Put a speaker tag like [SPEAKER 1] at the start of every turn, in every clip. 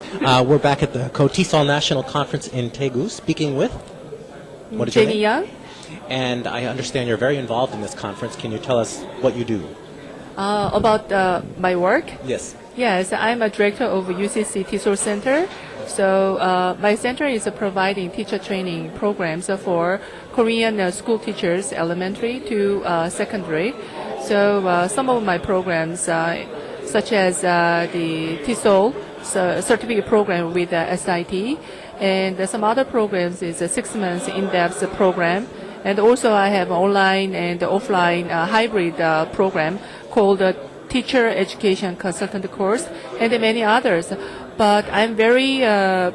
[SPEAKER 1] We're back at the KOTESOL National Conference in Daegu, speaking with what is your
[SPEAKER 2] Jenny
[SPEAKER 1] name?
[SPEAKER 2] Young.
[SPEAKER 1] And I understand you're very involved in this conference. Can you tell us what you do?
[SPEAKER 2] About my work?
[SPEAKER 1] Yes.
[SPEAKER 2] Yes, I'm a director of UCC TESOL Center. So my center is providing teacher training programs for Korean school teachers, elementary to secondary. So some of my programs, such as the TESOL certificate program with SIT, and some other programs is a 6 months in-depth program. And also I have online and offline hybrid program called Teacher Education Consultant course and many others. But I'm very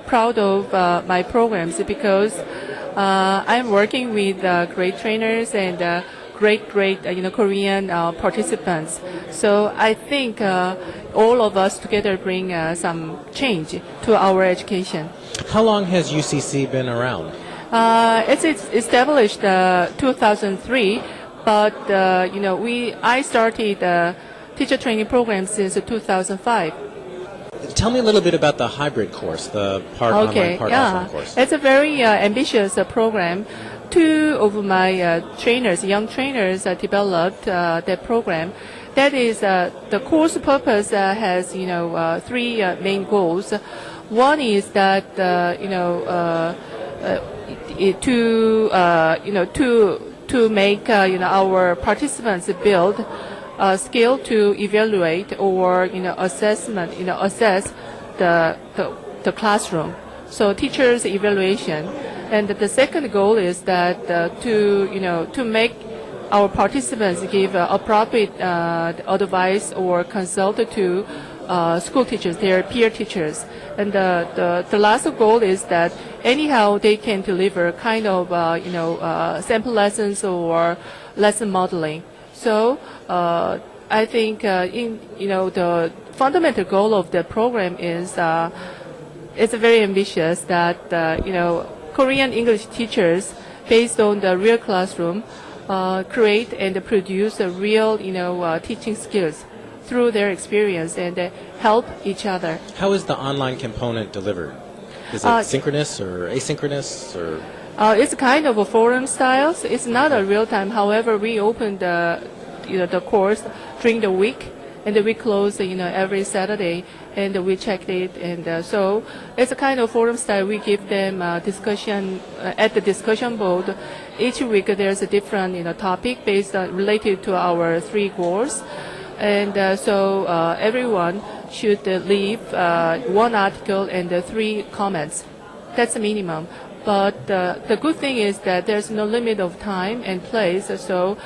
[SPEAKER 2] proud of my programs because I'm working with great trainers and great Korean participants. So I think all of us together bring some change to our education.
[SPEAKER 1] How long has UCC been around?
[SPEAKER 2] It's established 2003, but I started teacher training program since 2005.
[SPEAKER 1] Tell me a little bit about the hybrid course, the part online, part offline course.
[SPEAKER 2] It's a very ambitious program. Two of my young trainers, developed that program. That is, the course purpose has three main goals. One is that to make our participants build a skill to evaluate or assess the classroom. So teachers' evaluation, and the second goal is that to make our participants give appropriate advice or consult to school teachers, their peer teachers. And the last goal is that anyhow they can deliver kind of sample lessons or lesson modeling. So I think the fundamental goal of the program is it's very ambitious that Korean English teachers, based on the real classroom, create and produce a real teaching skills through their experience and help each other.
[SPEAKER 1] How is the online component delivered? Is it synchronous or asynchronous or?
[SPEAKER 2] It's kind of a forum styles. It's not a real time. However, we open the course during the week, and we close every Saturday, and we check it, and so it's a kind of forum style. We give them discussion at the discussion board. Each week there's a different topic based related to our three goals, and so everyone should leave one article and three comments. That's the minimum. But the good thing is that there's no limit of time and place. So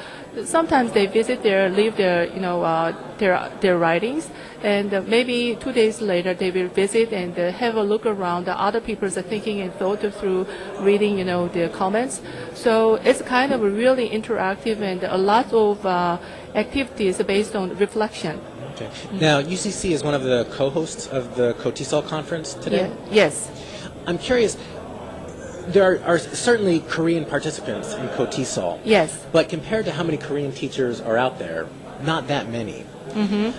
[SPEAKER 2] sometimes they leave their writings, and maybe 2 days later they will visit and have a look around the other people's thinking and thought through reading the comments. So it's kind of really interactive and a lot of activities based on reflection.
[SPEAKER 1] Okay. Now UCC is one of the co-hosts of the KOTESOL conference today.
[SPEAKER 2] Yeah. Yes.
[SPEAKER 1] I'm curious. There are certainly Korean participants in KOTESOL.
[SPEAKER 2] Yes.
[SPEAKER 1] But compared to how many Korean teachers are out there, not that many. Mm-hmm.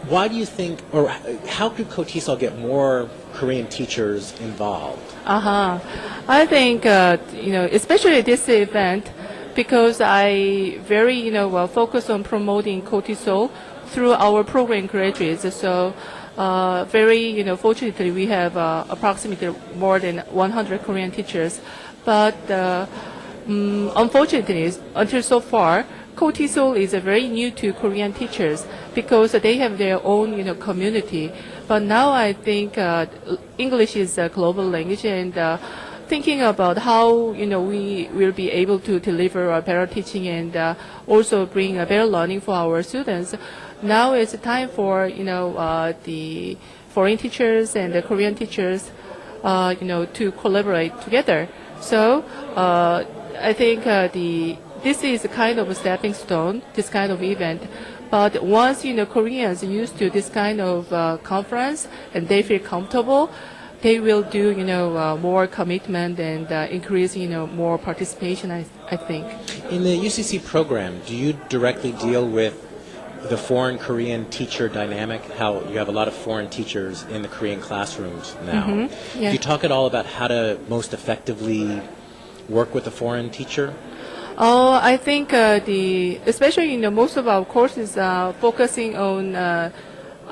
[SPEAKER 1] Why do you think, or how could KOTESOL get more Korean teachers involved?
[SPEAKER 2] I think, especially this event, because I very, focus on promoting KOTESOL through our program graduates. So very, fortunately, we have approximately more than 100 Korean teachers. But unfortunately, until so far, KOTESOL is very new to Korean teachers because they have their own, community. But now I think English is a global language, and thinking about how, we will be able to deliver a better teaching and also bring a better learning for our students. Now it's time for the foreign teachers and the Korean teachers to collaborate together. So I think this is a kind of a stepping stone, this kind of event. But once Koreans used to this kind of conference and they feel comfortable, they will do more commitment and increase more participation. I think.
[SPEAKER 1] In the UCC program, do you directly deal with the foreign Korean teacher dynamic, how you have a lot of foreign teachers in the Korean classrooms now.
[SPEAKER 2] Yeah.
[SPEAKER 1] Can you talk at all about how to most effectively work with a foreign teacher?
[SPEAKER 2] I think especially most of our courses are focusing on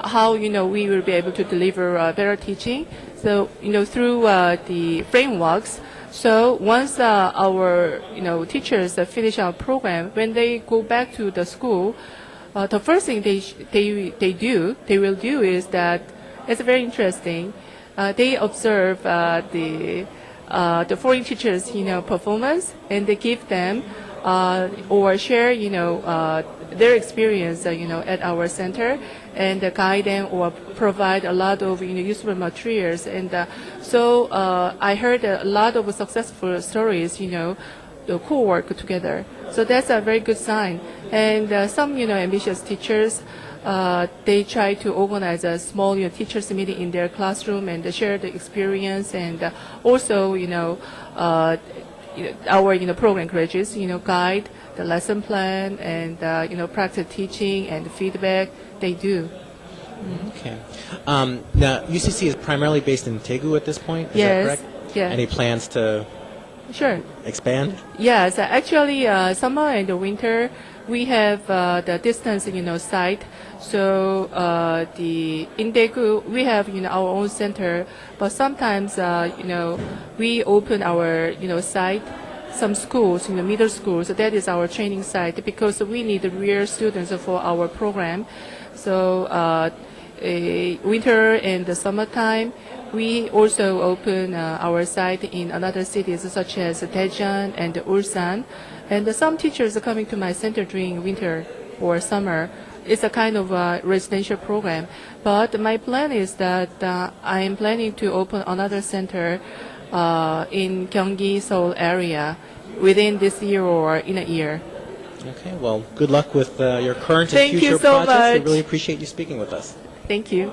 [SPEAKER 2] how we will be able to deliver better teaching. So through the frameworks. So once our teachers finish our program, when they go back to the school, the first thing they will do is that it's very interesting. They observe the foreign teachers performance, and they give them or share their experience at our center, and guide them or provide a lot of useful materials. And so I heard a lot of successful stories who work together. So that's a very good sign. And some ambitious teachers, they try to organize a small teachers meeting in their classroom and share the experience, and also our program encourages guide the lesson plan and practice teaching and feedback. They do.
[SPEAKER 1] Okay. Now, UCC is primarily based in Daegu at this point, is that correct?
[SPEAKER 2] Yeah.
[SPEAKER 1] Any plans to
[SPEAKER 2] Sure.
[SPEAKER 1] expand?
[SPEAKER 2] Yes, actually, summer and winter, we have the distance, site. So in Daegu, we have our own center, but sometimes we open our site, some schools, middle schools. So that is our training site because we need real students for our program. So winter and the summertime, we also open our site in another cities such as Daejeon and Ulsan. And some teachers are coming to my center during winter or summer. It's a kind of residential program. But my plan is that I am planning to open another center in Gyeonggi, Seoul area within this year or in a year.
[SPEAKER 1] Okay, well, good luck with your current and
[SPEAKER 2] Thank you
[SPEAKER 1] future
[SPEAKER 2] so
[SPEAKER 1] projects. We
[SPEAKER 2] much.
[SPEAKER 1] really appreciate you speaking with us.
[SPEAKER 2] Thank you.